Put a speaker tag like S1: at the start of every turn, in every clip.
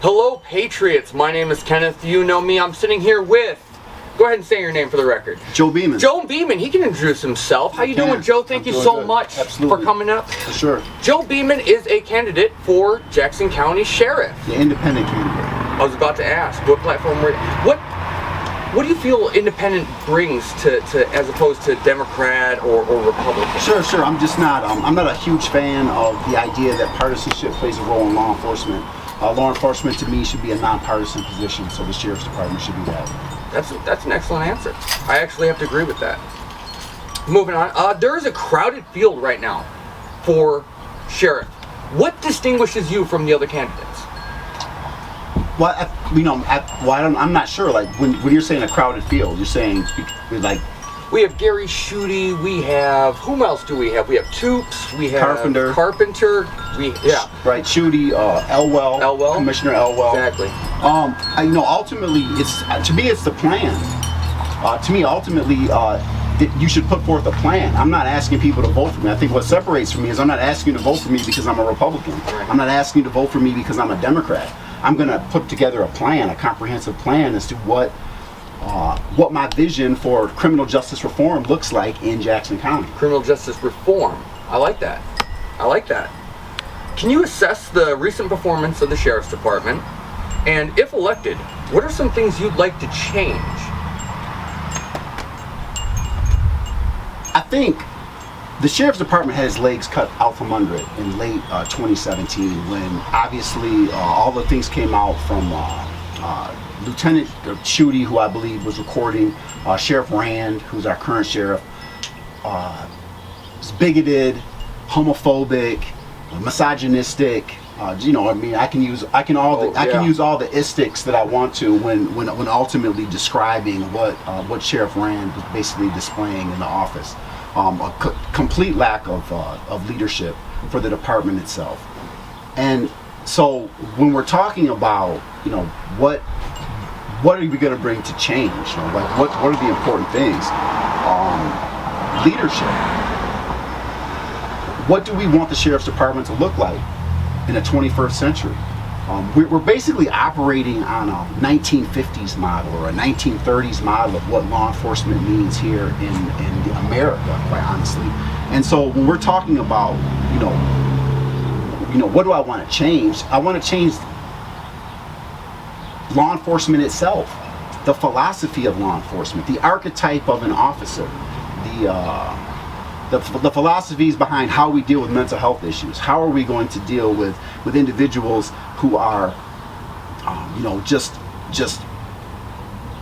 S1: Hello, Patriots. My name is Kenneth. You know me. I'm sitting here with... Go ahead and say your name for the record.
S2: Joe Beaman.
S1: Joe Beaman. He can introduce himself. How you doing, Joe? Thank you so much for coming up.
S2: For sure.
S1: Joe Beaman is a candidate for Jackson County Sheriff.
S2: The independent candidate.
S1: I was about to ask, what platform what do you feel independent brings to as opposed to Democrat or Republican?
S2: Sure. I'm just not. I'm not a huge fan of the idea that partisanship plays a role in law enforcement. Law enforcement to me should be a nonpartisan position, so the sheriff's department should be that.
S1: That's an excellent answer. I actually have to agree with that. Moving on, there is a crowded field right now for sheriff. What distinguishes you from the other candidates?
S2: Well, I'm not sure. Like when you're saying a crowded field, you're saying like.
S1: We have Gary Schutte. We have, whom else do we have? We have Toops. We have Carpenter.
S2: Right, Schutte, Elwell, Commissioner Elwell.
S1: Exactly.
S2: Ultimately, it's the plan. To me, ultimately, you should put forth a plan. I'm not asking people to vote for me. I think what separates from me is I'm not asking you to vote for me because I'm a Republican.
S1: Right.
S2: I'm not asking you to vote for me because I'm a Democrat. I'm going to put together a comprehensive plan as to what my vision for criminal justice reform looks like in Jackson County.
S1: Criminal justice reform. I like that. Can you assess the recent performance of the Sheriff's Department? And if elected, what are some things you'd like to change?
S2: I think the Sheriff's Department had its legs cut out from under it in late 2017 when obviously all the things came out from Lieutenant Schutte, who I believe was recording, Sheriff Rand, who's our current sheriff, is bigoted, homophobic, misogynistic. I can use all the istics that I want to when ultimately describing what Sheriff Rand was basically displaying in the office. Complete lack of leadership for the department itself. And so when we're talking about what are we going to bring to change? What are the important things? Leadership. What do we want the Sheriff's Department to look like in the 21st century? We're basically operating on a 1950s model or a 1930s model of what law enforcement means here in America, quite honestly. And so when we're talking about, what do I want to change? I want to change law enforcement itself, the philosophy of law enforcement, the archetype of an officer, the philosophies behind how we deal with mental health issues. How are we going to deal with individuals who are, just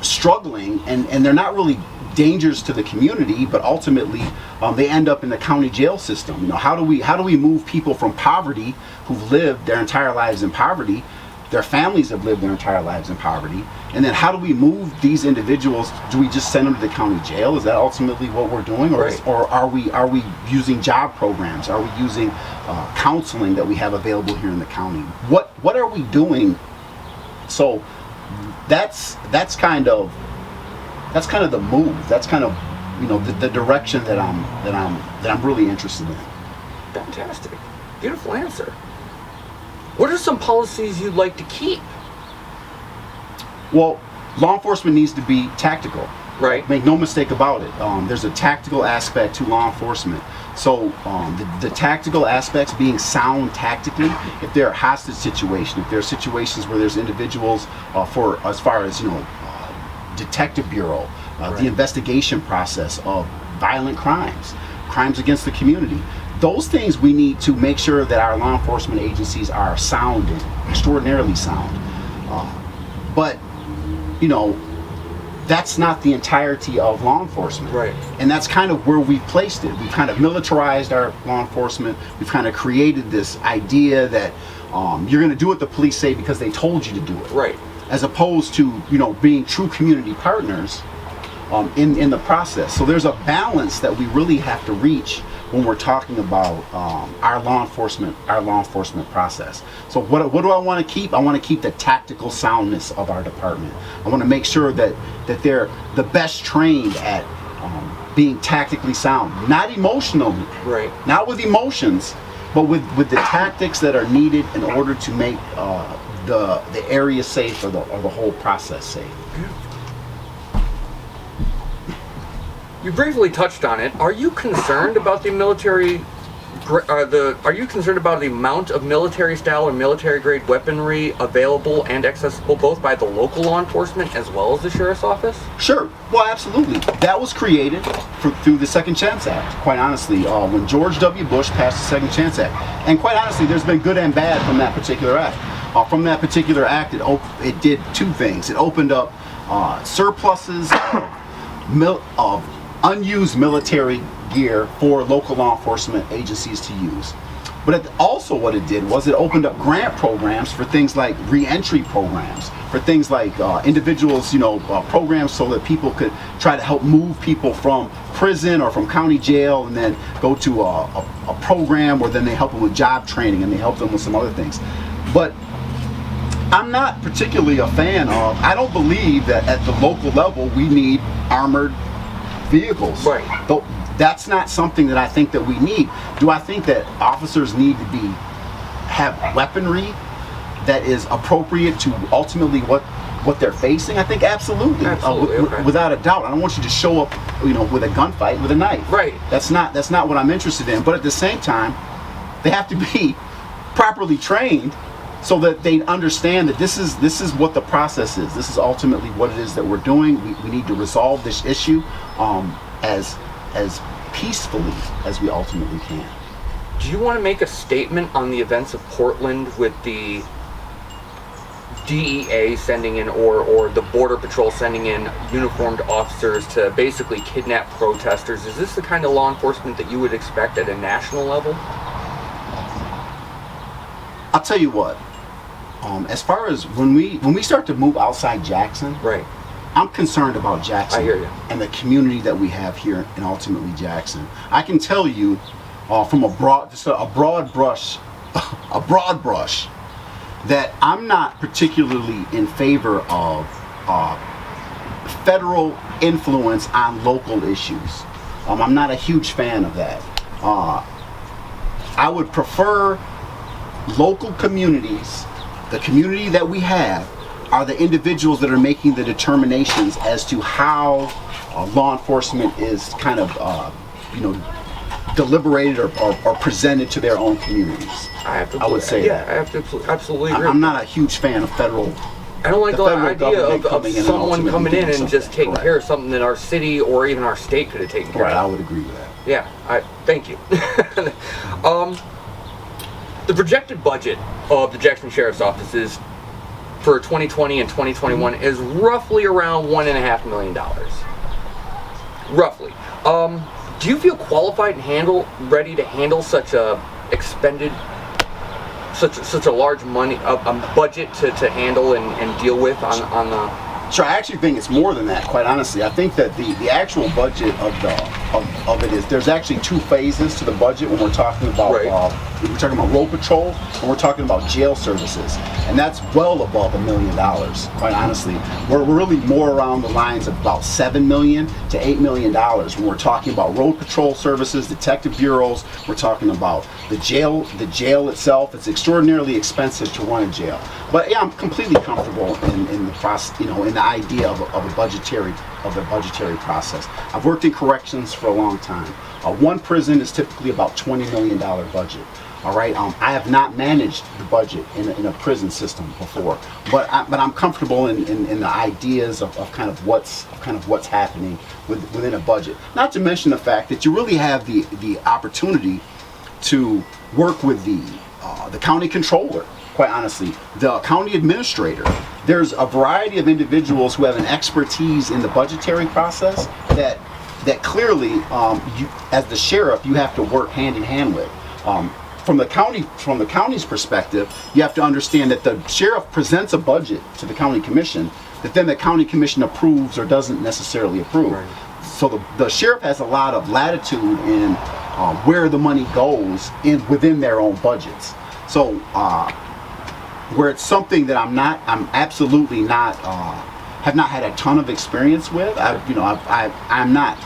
S2: struggling and they're not really dangers to the community, but ultimately they end up in the county jail system. How do we move people from poverty who've lived their entire lives in poverty? Their families have lived their entire lives in poverty. And then how do we move these individuals? Do we just send them to the county jail? Is that ultimately what we're doing? Or,
S1: right.
S2: or are we using job programs? Are we using counseling that we have available here in the county? What are we doing? So that's kind of the move. That's kind of the direction that I'm really interested in.
S1: Fantastic. Beautiful answer. What are some policies you'd like to keep?
S2: Well, law enforcement needs to be tactical.
S1: Right.
S2: Make no mistake about it. There's a tactical aspect to law enforcement. So the tactical aspects, being sound tactically, if there are hostage situations, if there are situations where there's individuals as far as detective bureau,
S1: right.
S2: The investigation process of violent crimes against the community. Those things we need to make sure that our law enforcement agencies are sound and extraordinarily sound. But that's not the entirety of law enforcement.
S1: Right.
S2: And that's kind of where we've placed it. We've kind of militarized our law enforcement. We've kind of created this idea that you're going to do what the police say because they told you to do it.
S1: Right.
S2: As opposed to, being true community partners in the process. So there's a balance that we really have to reach when we're talking about our law enforcement process. So what do I want to keep? I want to keep the tactical soundness of our department. I want to make sure that they're the best trained at being tactically sound, not emotionally,
S1: right? Not
S2: with emotions, but with the tactics that are needed in order to make the area safe or the whole process safe.
S1: You briefly touched on it. Are you concerned about the military? Are you concerned about the amount of military-style or military-grade weaponry available and accessible both by the local law enforcement as well as the sheriff's office?
S2: Sure. Well, absolutely. That was created through the Second Chance Act. Quite honestly, when George W. Bush passed the Second Chance Act, and quite honestly, there's been good and bad from that particular act. From that particular act, it did two things. It opened up surpluses of unused military gear for local law enforcement agencies to use. But also what it did was it opened up grant programs for things like re-entry programs, for things like individuals, programs so that people could try to help move people from prison or from county jail and then go to a program where then they help them with job training and they help them with some other things. But I'm not particularly a fan of, I don't believe that at the local level we need armored vehicles.
S1: Right.
S2: That's not something that I think that we need. Do I think that officers need to have weaponry that is appropriate to ultimately what they're facing? I think absolutely.
S1: Okay.
S2: Without a doubt. I don't want you to show up, with a gunfight with a knife.
S1: Right.
S2: That's not what I'm interested in. But at the same time, they have to be properly trained so that they understand that this is what the process is. This is ultimately what it is that we're doing. We need to resolve this issue as peacefully as we ultimately can.
S1: Do you want to make a statement on the events of Portland with the DEA sending in or the Border Patrol sending in uniformed officers to basically kidnap protesters? Is this the kind of law enforcement that you would expect at a national level?
S2: I'll tell you what. As far as when we start to move outside Jackson,
S1: right,
S2: I'm concerned about Jackson.
S1: I hear you.
S2: And the community that we have here in ultimately Jackson. I can tell you from a broad brush, that I'm not particularly in favor of federal influence on local issues. I'm not a huge fan of that. I would prefer local communities. The community that we have are the individuals that are making the determinations as to how law enforcement is kind of, deliberated or presented to their own communities. I would say that.
S1: I have to absolutely agree.
S2: I'm not a huge fan of federal.
S1: I don't like the idea of someone coming in and just taking care of something that our city or even our state could have taken care of.
S2: Right, I would agree with that.
S1: Yeah, thank you. The projected budget of the Jackson Sheriff's Office is for 2020 and 2021 is roughly around $1.5 million. Roughly. Do you feel qualified and ready to handle such a such a large budget to handle and deal with on the?
S2: Sure, I actually think it's more than that, quite honestly. I think that the actual budget of it is, there's actually two phases to the budget when we're talking about road patrol and we're talking about jail services. And that's well above $1 million, quite honestly. We're really more around the lines of about $7 million to $8 million when we're talking about road patrol services, detective bureaus. We're talking about the jail itself. It's extraordinarily expensive to run a jail. But yeah, I'm completely comfortable in the process, in the idea of the budgetary process. I've worked in corrections for a long time. One prison is typically about $20 million budget. All right, I have not managed the budget in a prison system before, but I'm comfortable in the ideas of kind of what's happening within a budget. Not to mention the fact that you really have the opportunity to work with the county controller. Quite honestly, the county administrator. There's a variety of individuals who have an expertise in the budgetary process that clearly, you, as the sheriff, you have to work hand in hand with. From the county's perspective, you have to understand that the sheriff presents a budget to the county commission that then the county commission approves or doesn't necessarily approve. Right. So the sheriff has a lot of latitude in where the money goes within their own budgets. So where it's something that I'm absolutely not, have not had a ton of experience with. I'm not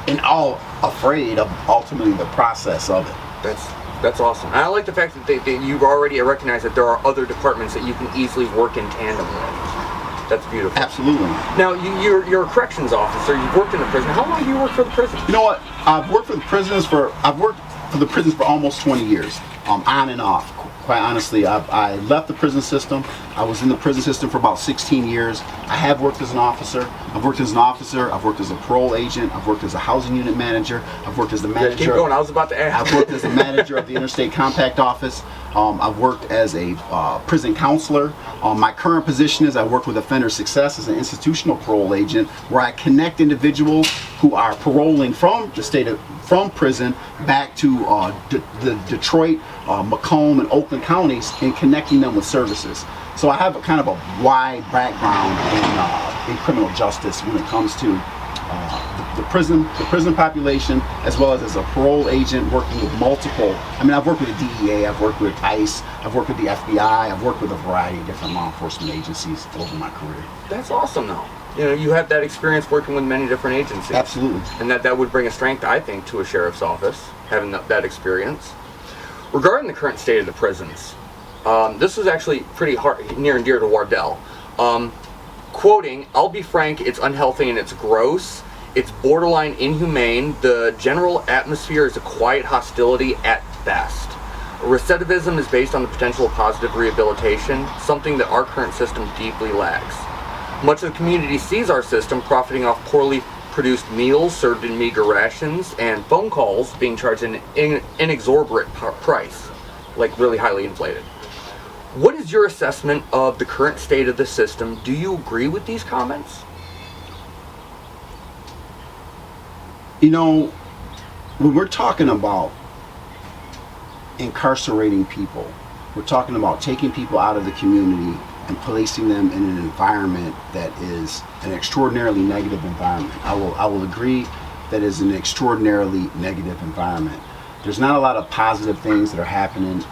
S2: in all afraid of ultimately the process of it.
S1: That's awesome. And I like the fact that you've already recognized that there are other departments that you can easily work in tandem with. That's beautiful.
S2: Absolutely.
S1: Now, you're a corrections officer. You've worked in the prison. How long have you worked for the prison?
S2: You know what? I've worked for the prisons for almost 20 years, on and off. Quite honestly, I left the prison system. I was in the prison system for about 16 years. I have worked as an officer. I've worked as a parole agent. I've worked as a housing unit manager. I've worked as the manager.
S1: Keep going. I was about to ask.
S2: I've worked as the manager of the Interstate Compact Office. I've worked as a prison counselor. My current position is I work with Offender Success as an institutional parole agent, where I connect individuals who are paroling from prison back to the Detroit, Macomb, and Oakland counties, and connecting them with services. So I have a kind of a wide background in criminal justice when it comes to the prison population, as well as a parole agent working with multiple. I mean, I've worked with the DEA, I've worked with ICE, I've worked with the FBI, I've worked with a variety of different law enforcement agencies over my career.
S1: That's awesome, though. You know, you have that experience working with many different agencies.
S2: Absolutely.
S1: And that would bring a strength, I think, to a sheriff's office, having that experience. Regarding the current state of the prisons, this was actually pretty near and dear to Wardell. Quoting, "I'll be frank, it's unhealthy and it's gross. It's borderline inhumane. The general atmosphere is a quiet hostility at best. Recidivism is based on the potential of positive rehabilitation, something that our current system deeply lacks. Much of the community sees our system profiting off poorly produced meals served in meager rations and phone calls being charged an inexorbitant price, like really highly inflated. What is your assessment of the current state of the system? Do you agree with these comments?"
S2: You know, when we're talking about incarcerating people, we're talking about taking people out of the community and placing them in an environment that is an extraordinarily negative environment. I will agree that is an extraordinarily negative environment. There's not a lot of positive things that are happening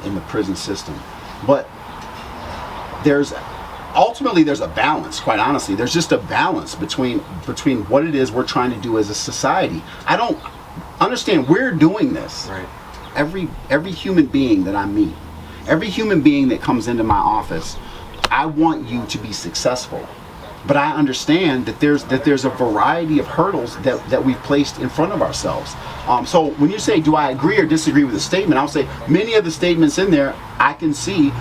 S2: in the prison system, but there's a balance. Quite honestly, there's just a balance between what it is we're trying to do as a society. I don't understand. We're doing this.
S1: Right.
S2: Every human being that I meet, every human being that comes into my office, I want you to be successful. But I understand that there's a variety of hurdles that we've placed in front of ourselves. So when you say, do I agree or disagree with the statement, I'll say many of the statements in there I can see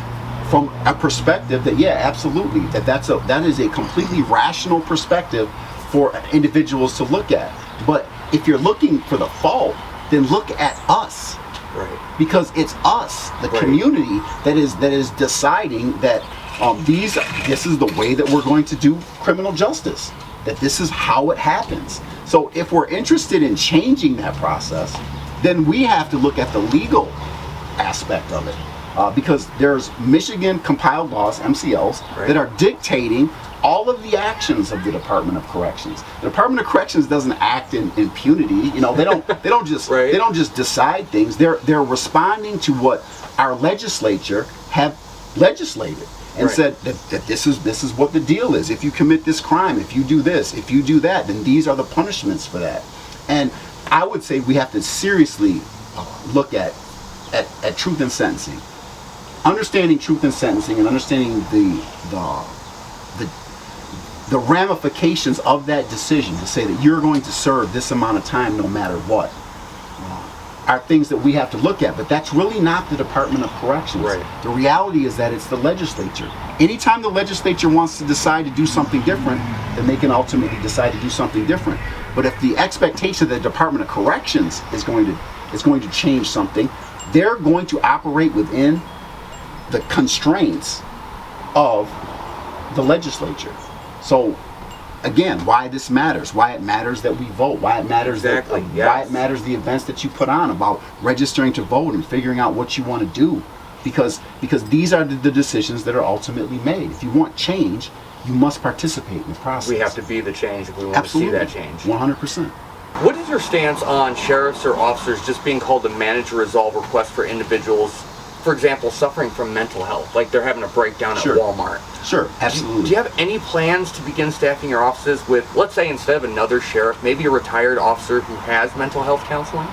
S2: from a perspective that, yeah, absolutely, that is a completely rational perspective for individuals to look at. But if you're looking for the fault, then look at us.
S1: Right.
S2: Because it's us, the community, that is deciding that this is the way that we're going to do criminal justice, that this is how it happens. So if we're interested in changing that process, then we have to look at the legal aspect of it, because there's Michigan compiled laws, MCLs, that are dictating all of the actions of the Department of Corrections. The Department of Corrections doesn't act in impunity. You know, they don't just decide things. They're responding to what our legislature have legislated and said that this is what the deal is. If you commit this crime, if you do this, if you do that, then these are the punishments for that. And I would say we have to seriously look at truth in sentencing. Understanding truth in sentencing and understanding the ramifications of that decision to say that you're going to serve this amount of time no matter what are things that we have to look at. But that's really not the Department of Corrections. Right. The reality is that it's the legislature. Anytime the legislature wants to decide to do something different, then they can ultimately decide to do something different. But if the expectation of the Department of Corrections is going to change something, they're going to operate within the constraints of the legislature. So again, why this matters, why it matters that we vote, why it matters why it matters the events that you put on about registering to vote and figuring out what you want to do, because these are the decisions that are ultimately made. If you want change, you must participate in the process.
S1: We have to be the change if we want to see that change.
S2: 100%.
S1: What is your stance on sheriffs or officers just being called to manage or resolve requests for individuals, for example, suffering from mental health, like they're having a breakdown at Walmart?
S2: Sure, absolutely.
S1: Do you have any plans to begin staffing your offices with, let's say, instead of another sheriff, maybe a retired officer who has mental health counseling?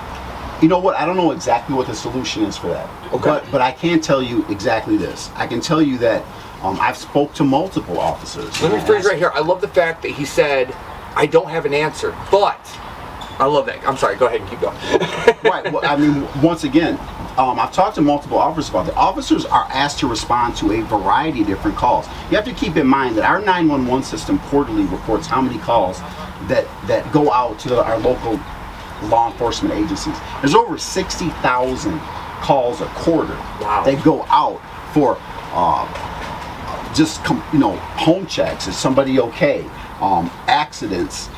S2: You know what? I don't know exactly what the solution is for that.
S1: Okay.
S2: But I can tell you exactly this. I can tell you that I've spoke to multiple officers.
S1: Let me freeze right here. I love the fact that he said, I don't have an answer, but I love that. I'm sorry, go ahead and keep going.
S2: Right. Well, I mean, once again, I've talked to multiple officers about that. Officers are asked to respond to a variety of different calls. You have to keep in mind that our 911 system quarterly reports how many calls that go out to our local law enforcement agencies. There's over 60,000 calls a quarter that go out for home checks. Is somebody okay? Accidents,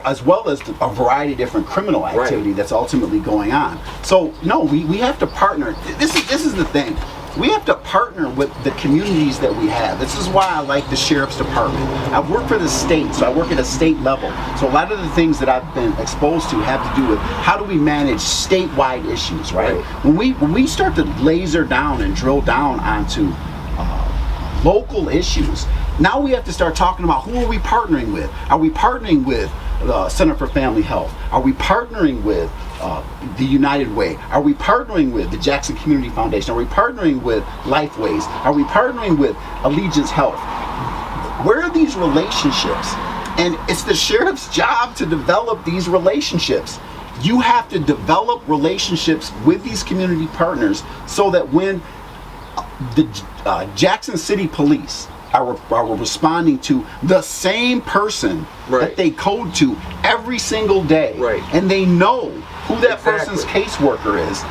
S2: as well as a variety of different criminal activity that's ultimately going on. So no, we have to partner. This is the thing. We have to partner with the communities that we have. This is why I like the sheriff's department. I've worked for the state, so I work at a state level. So a lot of the things that I've been exposed to have to do with how do we manage statewide issues, right? When we start to laser down and drill down onto local issues, now we have to start talking about who are we partnering with? Are we partnering with the Center for Family Health? Are we partnering with the United Way? Are we partnering with the Jackson Community Foundation? Are we partnering with Lifeways? Are we partnering with Allegiance Health? Where are these relationships? And it's the sheriff's job to develop these relationships. You have to develop relationships with these community partners so that when the Jackson City Police are responding to the same person that they code to every single day, and they know who that person's caseworker is.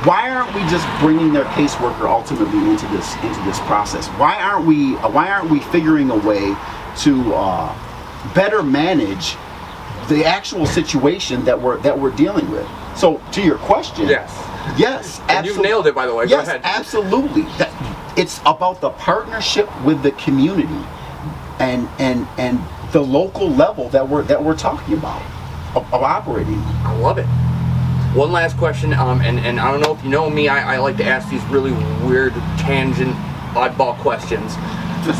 S2: Why aren't we just bringing their caseworker ultimately into this process? Why aren't we figuring a way to better manage the actual situation that we're dealing with? So to your question, yes,
S1: absolutely. You nailed it, by the way.
S2: Yes,
S1: go ahead.
S2: Absolutely. It's about the partnership with the community and the local level that we're talking about of operating.
S1: I love it. One last question, and I don't know if you know me, I like to ask these really weird tangent oddball questions.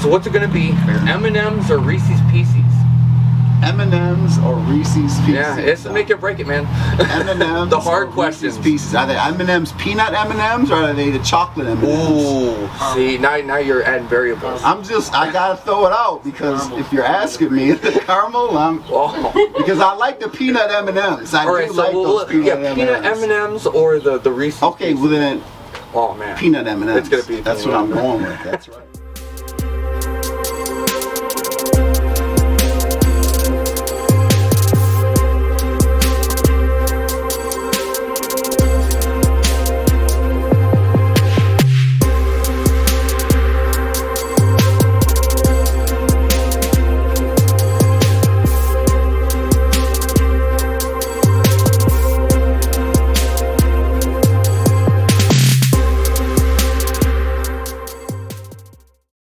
S1: So what's it going to be? M&M's or Reese's Pieces?
S2: M&M's or Reese's Pieces?
S1: Yeah, it's make it break it, man.
S2: M&M's
S1: the hard
S2: or
S1: questions.
S2: Reese's Pieces. Are they M&M's peanut M&M's or are they the chocolate M&M's?
S1: Ooh, see, now you're adding variables.
S2: I gotta throw it out because if you're asking me, the caramel, because I like the peanut M&M's. I do like those peanut M&M's.
S1: Peanut M&M's or the Reese's
S2: Okay,
S1: Pieces.
S2: well then,
S1: oh man,
S2: peanut M&M's.
S1: It's gonna be.
S2: That's what I'm going with. That's right.